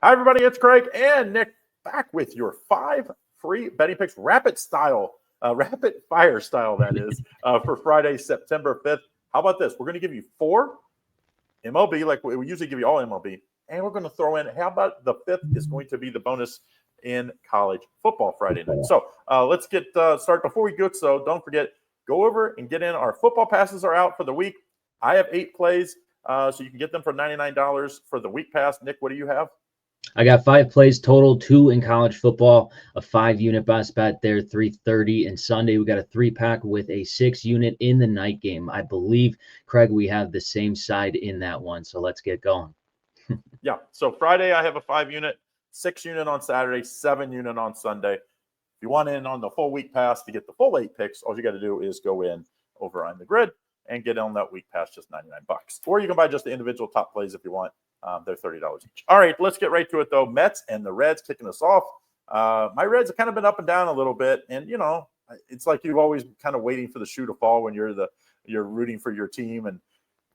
Hi, everybody. It's Craig and Nick back with your 5 free betting picks, rapid fire style, that is, for Friday, September 5th. How about this? We're going to give you 4 MLB, like we usually give you all MLB, and we're going to throw in, how about the 5th is going to be the bonus in college football Friday night. So let's get started. Before we go, so don't forget, go over and get in. Our football passes are out for the week. I have 8 plays, so you can get them for $99 for the week pass. Nick, what do you have? I got 5 plays total, 2 in college football, a 5-unit best bet there, 330. And Sunday, we got a 3-pack with a 6-unit in the night game. I believe, Craig, we have the same side in that one. So let's get going. Yeah. So Friday, I have a 5-unit, 6-unit on Saturday, 7-unit on Sunday. If you want in on the full week pass to get the full 8 picks, all you got to do is go in over on the grid and get on that week pass, just $99. Or you can buy just the individual top plays if you want. They're $30 each. All right, let's get right to it, though. Mets and the Reds kicking us off. My Reds have kind of been up and down a little bit, and you know, it's like you've always kind of waiting for the shoe to fall when you're rooting for your team, and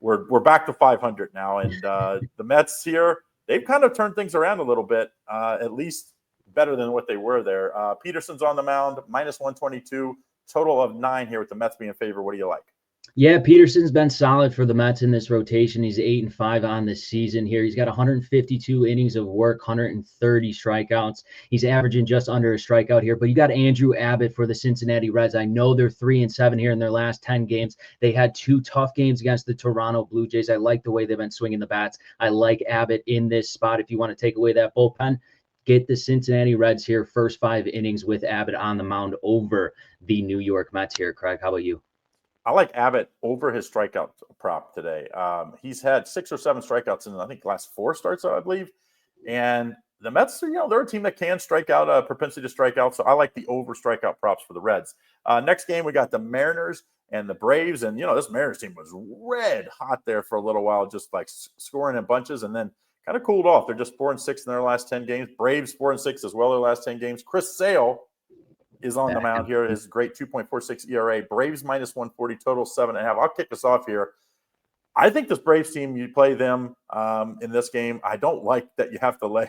we're back to 500 now, and the Mets here, they've kind of turned things around a little bit, at least better than what they were there. Peterson's on the mound, minus 122, total of 9 here with the Mets being in favor. What do you like? Yeah, Peterson's been solid for the Mets in this rotation. He's 8-5 on the season here. He's got 152 innings of work, 130 strikeouts. He's averaging just under a strikeout here. But you got Andrew Abbott for the Cincinnati Reds. I know they're 3-7 here in their last 10 games. They had 2 tough games against the Toronto Blue Jays. I like the way they've been swinging the bats. I like Abbott in this spot. If you want to take away that bullpen, get the Cincinnati Reds here, first 5 innings with Abbott on the mound over the New York Mets here. Craig, how about you? I like Abbott over his strikeout prop today. He's had 6 or 7 strikeouts in, I think, last 4 starts, I believe. And the Mets, they're a team that can strike out, a propensity to strike out. So I like the over strikeout props for the Reds. Next game, we got the Mariners and the Braves. And, this Mariners team was red hot there for a little while, just like scoring in bunches, and then kind of cooled off. They're just 4-6 in their last 10 games. Braves 4-6 as well their last 10 games. Chris Sale is on the mound here. His great 2.46 ERA. Braves minus 140, total 7.5. I'll kick us off here. I think this Braves team, you play them in this game. I don't like that you have to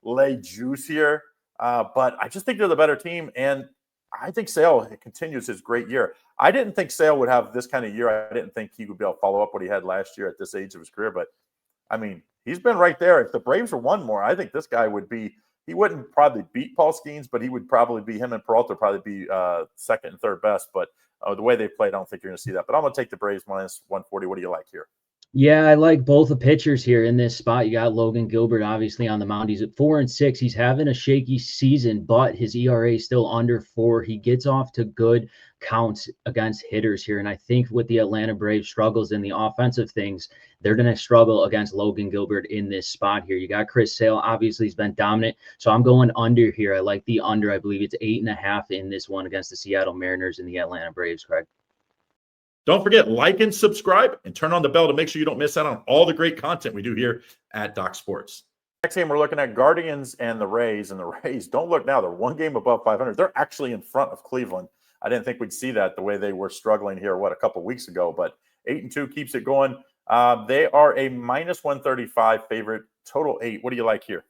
lay juice here, but I just think they're the better team, and I think Sale continues his great year. I didn't think Sale would have this kind of year. I didn't think he would be able to follow up what he had last year at this age of his career, but, I mean, he's been right there. If the Braves were one more, I think this guy would be – he wouldn't probably beat Paul Skeens, but he would probably be, him and Peralta would probably be second and third best. But the way they played, I don't think you're going to see that. But I'm going to take the Braves minus 140. What do you like here? Yeah, I like both the pitchers here in this spot. You got Logan Gilbert, obviously, on the mound. He's at 4-6. He's having a shaky season, but his ERA is still under 4. He gets off to good counts against hitters here. And I think with the Atlanta Braves struggles in the offensive things, they're going to struggle against Logan Gilbert in this spot here. You got Chris Sale. Obviously, he's been dominant. So I'm going under here. I like the under. I believe it's 8.5 in this one against the Seattle Mariners and the Atlanta Braves, Craig. Don't forget, like and subscribe and turn on the bell to make sure you don't miss out on all the great content we do here at Doc Sports. Next game, we're looking at Guardians and the Rays. And the Rays, don't look now, they're 1 game above 500. They're actually in front of Cleveland. I didn't think we'd see that the way they were struggling here, a couple of weeks ago. But 8-2 keeps it going. They are a minus 135 favorite, total 8. What do you like here?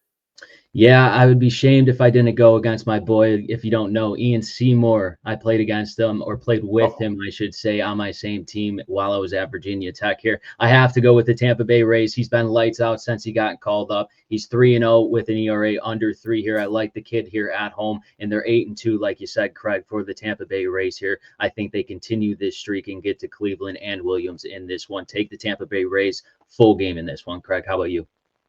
Yeah, I would be shamed if I didn't go against my boy. If you don't know, Ian Seymour, I played against him, or played with him, I should say, on my same team while I was at Virginia Tech here. I have to go with the Tampa Bay Rays. He's been lights out since he got called up. He's 3-0 with an ERA under 3 here. I like the kid here at home, and they're 8-2, like you said, Craig, for the Tampa Bay Rays here. I think they continue this streak and get to Cleveland and Williams in this one. Take the Tampa Bay Rays full game in this one, Craig. How about you?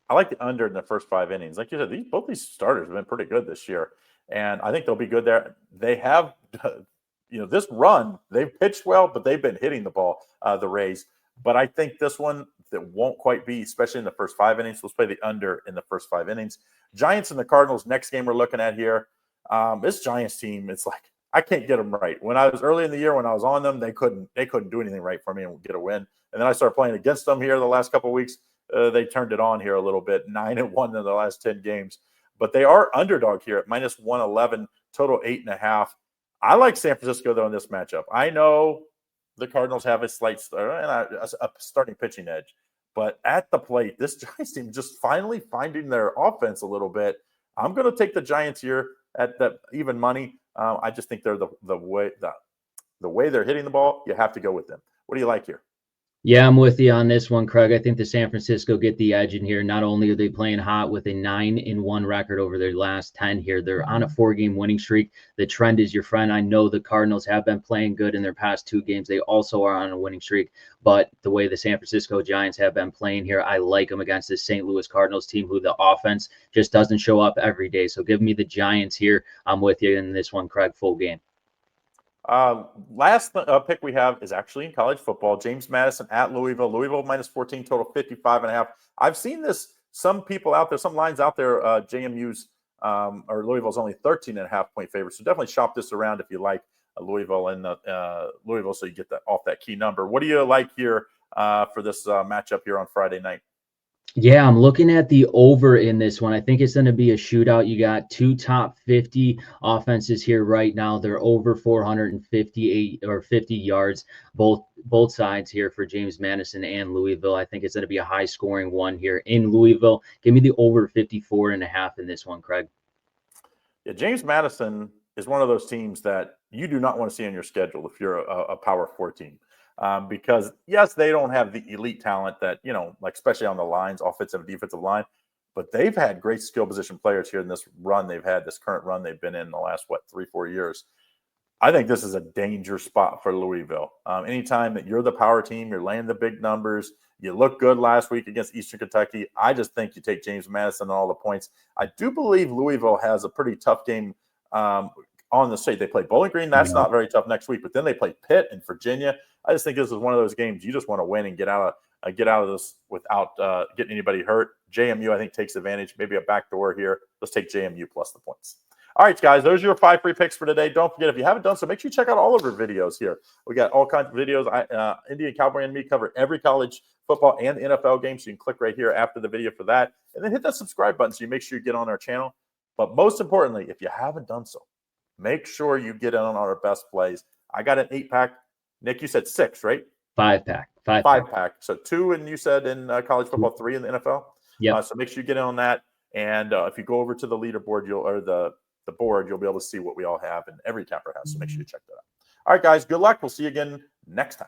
I like the under in the first 5 innings. Like you said, both these starters have been pretty good this year, and I think they'll be good there. They have, this run, they've pitched well, but they've been hitting the ball, the Rays. But I think this one, that won't quite be, especially in the first 5 innings. Let's play the under in the first 5 innings. Giants and the Cardinals, next game we're looking at here. This Giants team, it's like, I can't get them right. When I was early in the year, when I was on them, they couldn't do anything right for me and get a win. And then I started playing against them here the last couple of weeks. They turned it on here a little bit, 9-1 in the last 10 games. But they are underdog here at minus 111, total 8.5. I like San Francisco, though, in this matchup. I know the Cardinals have a slight a starting pitching edge, But at the plate, this Giants team just finally finding their offense a little bit. I'm going to take the Giants here at the even money. I just think they're the way they're hitting the ball. You have to go with them. What do you like here? Yeah, I'm with you on this one, Craig. I think the San Francisco get the edge in here. Not only are they playing hot with a 9-1 record over their last 10 here, they're on a 4-game winning streak. The trend is your friend. I know the Cardinals have been playing good in their past 2 games. They also are on a winning streak, but the way the San Francisco Giants have been playing here, I like them against this St. Louis Cardinals team who the offense just doesn't show up every day. So give me the Giants here. I'm with you in this one, Craig, full game. Last pick we have is actually in college football. James Madison at Louisville. Louisville minus 14, total 55.5. I've seen this. Some people out there, some lines out there, JMU's or Louisville's only 13.5 point favorite. So definitely shop this around if you like Louisville and Louisville, so you get that off that key number. What do you like here for this matchup here on Friday night? Yeah, I'm looking at the over in this one. I think it's going to be a shootout. You got 2 top 50 offenses here right now. They're over 458 or 50 yards, both sides here for James Madison and Louisville. I think it's going to be a high scoring one here in Louisville. Give me the over 54.5 in this one, Craig. Yeah, James Madison is one of those teams that you do not want to see on your schedule if you're a Power 4 team. Because, yes, they don't have the elite talent that, like especially on the lines, offensive and defensive line, but they've had great skill position players here in this run they've had, this current run they've been in the last, 3-4 years. I think this is a danger spot for Louisville. Anytime that you're the power team, you're laying the big numbers, you look good last week against Eastern Kentucky, I just think you take James Madison and all the points. I do believe Louisville has a pretty tough game on the state. They play Bowling Green. That's not very tough next week. But then they play Pitt and Virginia. I just think this is one of those games you just want to win and get out of this without getting anybody hurt. JMU, I think, takes advantage. Maybe a backdoor here. Let's take JMU plus the points. All right, guys, those are your 5 free picks for today. Don't forget, if you haven't done so, make sure you check out all of our videos here. We got all kinds of videos. Indian Cowboy and me cover every college football and NFL game, so you can click right here after the video for that. And then hit that subscribe button so you make sure you get on our channel. But most importantly, if you haven't done so, make sure you get in on our best plays. I got an 8-pack. Nick, you said 6, right? 5-pack. 5-pack. So 2, and you said in college football, 3 in the NFL. Yeah. So make sure you get in on that. And if you go over to the leaderboard, the board, you'll be able to see what we all have and every capper has. So make sure you check that out. All right, guys, good luck. We'll see you again next time.